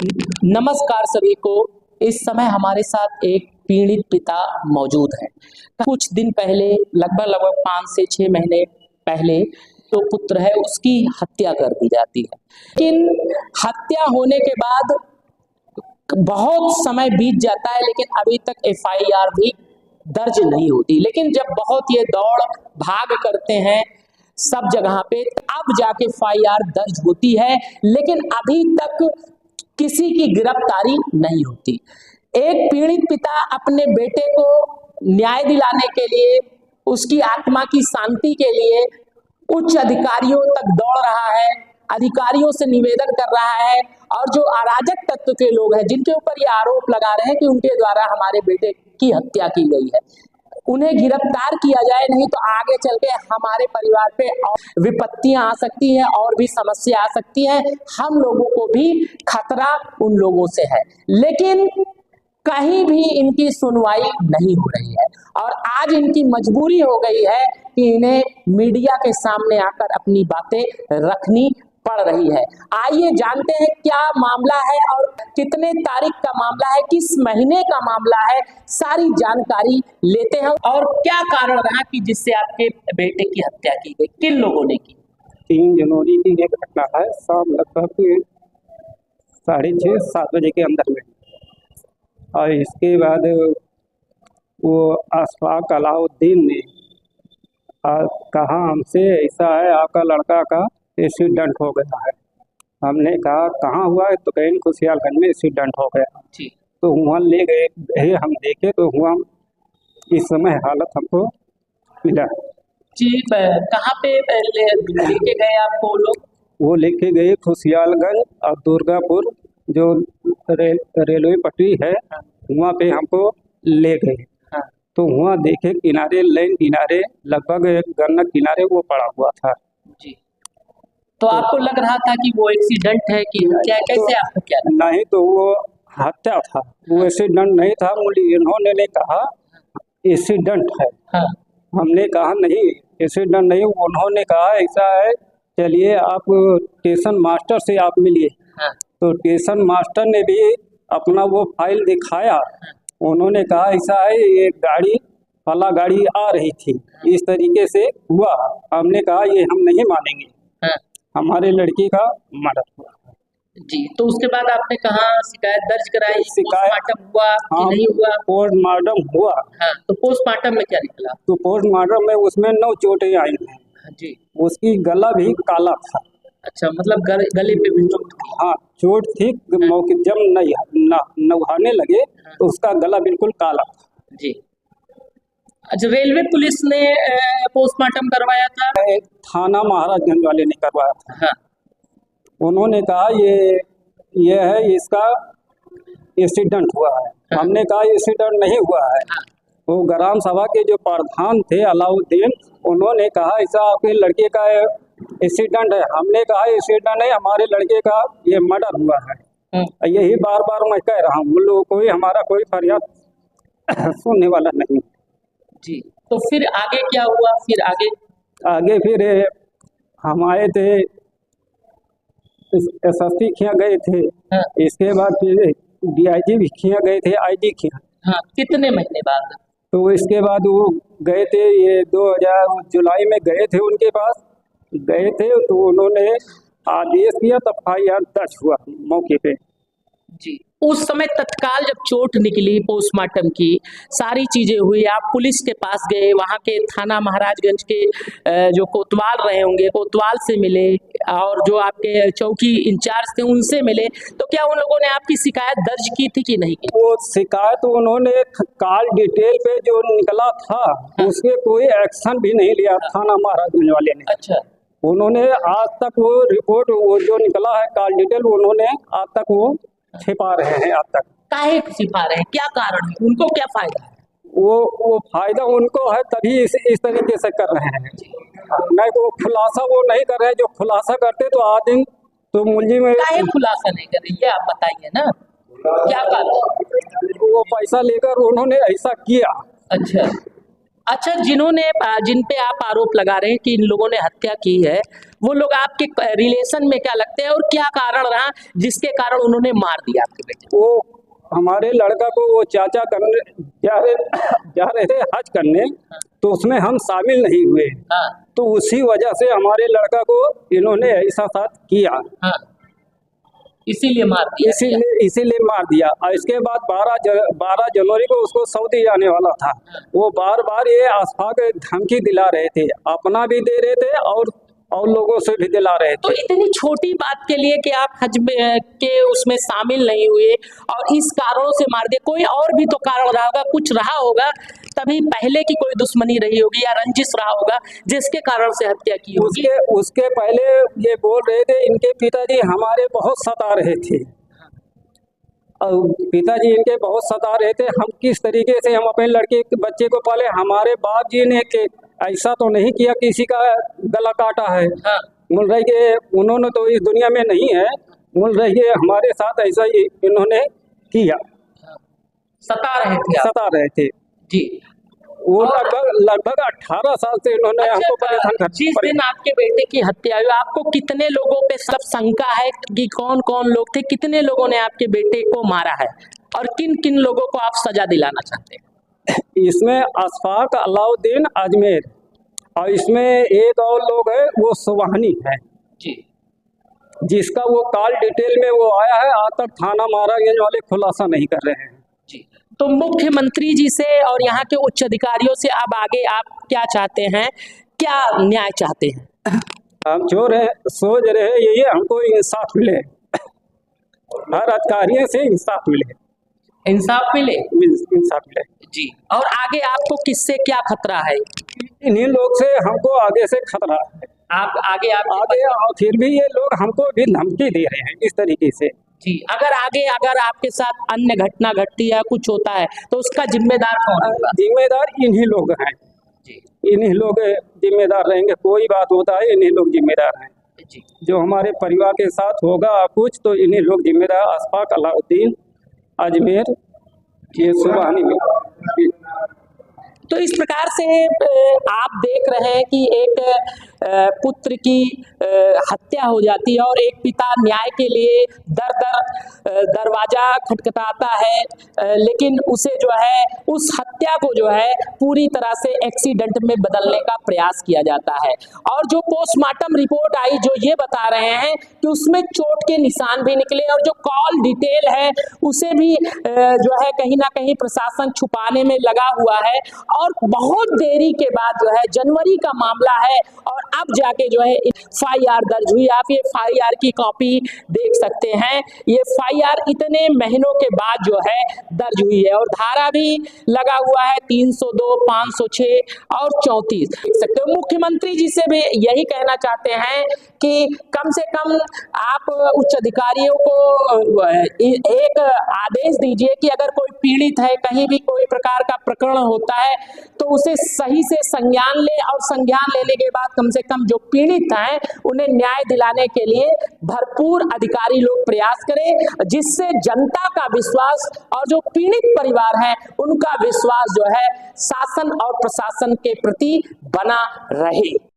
नमस्कार सभी को। इस समय हमारे साथ एक पीड़ित पिता मौजूद है। कुछ दिन पहले लगभग 5 से 6 महीने पहले जो पुत्र है उसकी हत्या कर दी जाती है। लेकिन हत्या होने के बाद बहुत समय बीत जाता है लेकिन अभी तक एफआईआर भी दर्ज नहीं होती। लेकिन जब बहुत ये दौड़ भाग करते हैं सब जगह पे अब जाके एफआईआर दर्ज होती है, लेकिन अभी तक किसी की गिरफ्तारी नहीं होती। एक पीड़ित पिता अपने बेटे को न्याय दिलाने के लिए, उसकी आत्मा की शांति के लिए उच्च अधिकारियों तक दौड़ रहा है, अधिकारियों से निवेदन कर रहा है और जो अराजक तत्व के लोग हैं जिनके ऊपर ये आरोप लगा रहे हैं कि उनके द्वारा हमारे बेटे की हत्या की गई है, उन्हें गिरफ्तार किया जाए, नहीं तो आगे चल के हमारे परिवार पे विपत्तियां आ सकती हैं और भी समस्या आ सकती है। हम लोगों को भी खतरा उन लोगों से है, लेकिन कहीं भी इनकी सुनवाई नहीं हो रही है और आज इनकी मजबूरी हो गई है कि इन्हें मीडिया के सामने आकर अपनी बातें रखनी पड़ रही है। आइए जानते हैं क्या मामला है और कितने तारीख का मामला है, किस महीने का मामला है, सारी जानकारी लेते हैं। और क्या कारण रहा कि जिससे आपके बेटे की हत्या की गई, किन लोगों ने की? 3 जनवरी की ये घटना है। शाम लगभग 6:30-7 बजे के अंदर में। और इसके बाद वो अशफाक अलाउद्दीन ने कहा हमसे ऐसा है, आपका लड़का का एक्सीडेंट हो गया है। हमने कहा कहाँ हुआ है, तो कहीं खुशियालगंज में एक्सीडेंट हो गया जी। तो वहाँ ले गए, हम देखे तो वहाँ इस समय हालत हमको मिला जी। कहाँ पे लेके गए आपको लोग? वो लेके गए खुशियालगंज और दुर्गापुर जो रेलवे पटरी है वहाँ पे हमको ले गए। हाँ। तो वहाँ देखे किनारे, लाइन किनारे, लगभग एक गन्ना किनारे वो पड़ा हुआ था। जी। तो आपको लग रहा था कि वो एक्सीडेंट है कि क्या, कैसे आपको क्या लगा? नहीं, तो वो हत्या था, वो एक्सीडेंट नहीं था। मुझे इन्होंने कहा एक्सीडेंट है। हाँ। हमने कहा नहीं एक्सीडेंट नहीं। उन्होंने कहा ऐसा है, चलिए आप स्टेशन मास्टर से आप मिलिए। हाँ। तो स्टेशन मास्टर ने भी अपना वो फाइल दिखाया। उन्होंने कहा ऐसा है, ये गाड़ी फला गाड़ी आ रही थी, इस तरीके से हुआ। हमने कहा ये हम नहीं मानेंगे। हाँ। हमारे लड़की का मर्डर हुआ। जी। तो उसके बाद आपने कहाँ शिकायत दर्ज कराई? शिकायत पोस्टमार्टम हुआ कि हाँ, नहीं हुआ? पोस्टमार्टम हुआ। हाँ। तो पोस्टमार्टम में क्या निकला? तो पोस्टमार्टम में उसमें 9 चोटें आई हैं। जी। उसकी गला भी काला था। अच्छा, मतलब गले पे भी चोट थी? हाँ, चोट थी। मौके जब नहाने लगे तो उसका गला बिल्कुल काला था। जी। अच्छा, रेलवे पुलिस ने पोस्टमार्टम करवाया था? थाना महाराजगंज वाले ने करवाया था। हाँ। उन्होंने कहा ये है, इसका एक्सीडेंट हुआ है। हाँ। हमने कहा एक्सीडेंट नहीं हुआ है। हाँ। वो ग्राम सभा के जो प्रधान थे अलाउद्दीन, उन्होंने कहा ऐसा आपके लड़के का एक्सीडेंट है। हमने कहा एक्सीडेंट नहीं, हमारे लड़के का ये मर्डर हुआ है। यही बार बार मैं कह रहा हूँ, उन लोगों को हमारा कोई फरियाद सुनने वाला नहीं। जी। तो फिर आगे क्या हुआ? फिर फिर हम आए थे, एसएसपी खिया गए थे। हाँ। इसके बाद फिर डीआईजी भी खिया गए थे, आईजी खिया। हाँ। कितने महीने बाद? तो इसके बाद वो गए थे, ये 2000 जुलाई में गए थे, उनके पास गए थे तो उन्होंने आदेश दिया, तब एफआईआर दर्ज हुआ मौके पे। जी। उस समय तत्काल जब चोट निकली, पोस्टमार्टम की सारी चीजें हुई, आप पुलिस के पास गए, वहाँ के थाना महाराजगंज के जो कोतवाल रहे होंगे, कोतवाल से मिले और जो आपके चौकी इंचार्ज थे उनसे मिले, तो क्या उन लोगों ने आपकी शिकायत दर्ज की थी कि नहीं की? वो शिकायत उन्होंने कॉल डिटेल पे जो निकला था, हाँ। उसके कोई एक्शन भी नहीं लिया थाना महाराजगंज वाले ने। अच्छा। उन्होंने आज तक वो रिपोर्ट, वो जो निकला है कॉल डिटेल, उन्होंने आज तक वो छिपा रहे हैं। आज तक काहे छिपा रहे हैं? क्या कारण है? उनको क्या फायदा है? वो फायदा उनको है, तभी इस तरीके से कर रहे हैं। नहीं तो खुलासा वो नहीं कर रहे हैं। जो खुलासा करते तो आज दिन तो मुलजिम काहे खुलासा नहीं कर रही है, आप बताइए ना, क्या कारण? वो पैसा लेकर उन्होंने ऐसा किया। अच्छा। अच्छा, जिन पे आप आरोप लगा रहे हैं कि इन लोगों ने हत्या की है, वो लोग आपके रिलेशन में क्या लगते हैं और क्या कारण रहा जिसके कारण उन्होंने मार दिया आपके बेटे को? वो हमारे लड़का को वो चाचा करने जा रहे थे हज करने, तो उसमें हम शामिल नहीं हुए। हाँ, तो उसी वजह से हमारे लड़का को इन्होंने ऐसा साथ किया, हाँ, इसीलिए मार दिया क्या? इसीलिए मार दिया। और इसके बाद 12 जनवरी को उसको सऊदी जाने वाला था। वो बार बार ये अशफाक धमकी दिला रहे थे, अपना भी दे रहे थे और लोगों से भी दिला रहे तो थे। इतनी छोटी बात के लिए कि आप हज में के उसमें शामिल नहीं हुए और इस कारणों से मार दिया, कोई और भी तो कारण रहा होगा, कुछ रहा होगा, तभी पहले की कोई दुश्मनी रही होगी या रंजिश रहा होगा जिसके कारण से हत्या की होगी। उसके पहले ये बोल रहे थे इनके पिताजी हमारे बहुत सता रहे थे, और पिताजी इनके बहुत सता रहे थे, हम किस तरीके से हम अपने लड़के बच्चे को पाले। हमारे बाप जी ने के ऐसा तो नहीं किया किसी का गला काटा है। हाँ, बोल रहे कि उन्होंने तो इस दुनिया में नहीं है, बोल रहे कि हमारे साथ ऐसा ही इन्होंने किया, सता रहे थे आप? सता रहे थे जी। वो। और लगभग 18 साल से इन्होंने हमको परेशान कर जिस दिन आपके बेटे की हत्या हुई, आपको कितने लोगों पे सब शंका है कि कौन कौन लोग थे, कितने लोगों ने आपके बेटे को मारा है और किन किन लोगों को आप सजा दिलाना चाहते हैं? इसमें अशफाक अलाउद्दीन अजमेर, और इसमें एक और लोग है वो सुबहानी है जी, जिसका वो कॉल डिटेल में वो आया है, आज तक थाना महाराजगंज वाले खुलासा नहीं कर रहे हैं। जी। तो मुख्यमंत्री जी से और यहाँ के उच्च अधिकारियों से अब आगे आप क्या चाहते हैं, क्या न्याय चाहते हैं? हम जो सोच रहे हैं यही हमको इंसाफ मिले, हर अधिकारियों से इंसाफ मिले, इंसाफ मिले। इंसाफ मिले। जी। और आगे आपको किससे क्या खतरा है? इन्हीं लोग से हमको आगे से खतरा है। आप आगे और फिर भी ये लोग हमको भी धमकी दे रहे हैं इस तरीके से। जी, अगर आपके साथ अन्य घटना घटती है, कुछ होता है, तो उसका जिम्मेदार कौन होगा? जिम्मेदार इन्हीं लोग हैं जी, इन्हीं लोग जिम्मेदार रहेंगे। कोई बात होता है इन्हीं लोग जिम्मेदार हैं जी। जो हमारे परिवार के साथ होगा कुछ, तो इन्हीं लोग जिम्मेदार। अशफाक अलाउद्दीन अजमेर, ये सुबहानी में। तो इस प्रकार से आप देख रहे हैं कि एक पुत्र की हत्या हो जाती है और एक पिता न्याय के लिए दरवाजा खटखटाता है, लेकिन उसे जो है उस हत्या को जो है पूरी तरह से एक्सीडेंट में बदलने का प्रयास किया जाता है। और जो पोस्टमार्टम रिपोर्ट आई जो ये बता रहे हैं कि उसमें चोट के निशान भी निकले और जो कॉल डिटेल है उसे भी जो है कहीं ना कहीं प्रशासन छुपाने में लगा हुआ है। और बहुत देरी के बाद जो है, जनवरी का मामला है और अब जाके जो है FIR दर्ज हुई। आप ये FIR की कॉपी देख सकते हैं, ये FIR इतने महीनों के बाद जो है दर्ज हुई है और धारा भी लगा हुआ है 302, 506 और 34 देख सकते हो। मुख्यमंत्री जी से भी यही कहना चाहते हैं कि कम से कम आप उच्च अधिकारियों को एक आदेश दीजिए कि अगर कोई पीड़ित है, कहीं भी कोई प्रकार का प्रकरण होता है तो उसे सही से संज्ञान ले और संज्ञान लेने के बाद कम से कम जो पीड़ित हैं उन्हें न्याय दिलाने के लिए भरपूर अधिकारी लोग प्रयास करें, जिससे जनता का विश्वास और जो पीड़ित परिवार है उनका विश्वास जो है शासन और प्रशासन के प्रति बना रहे।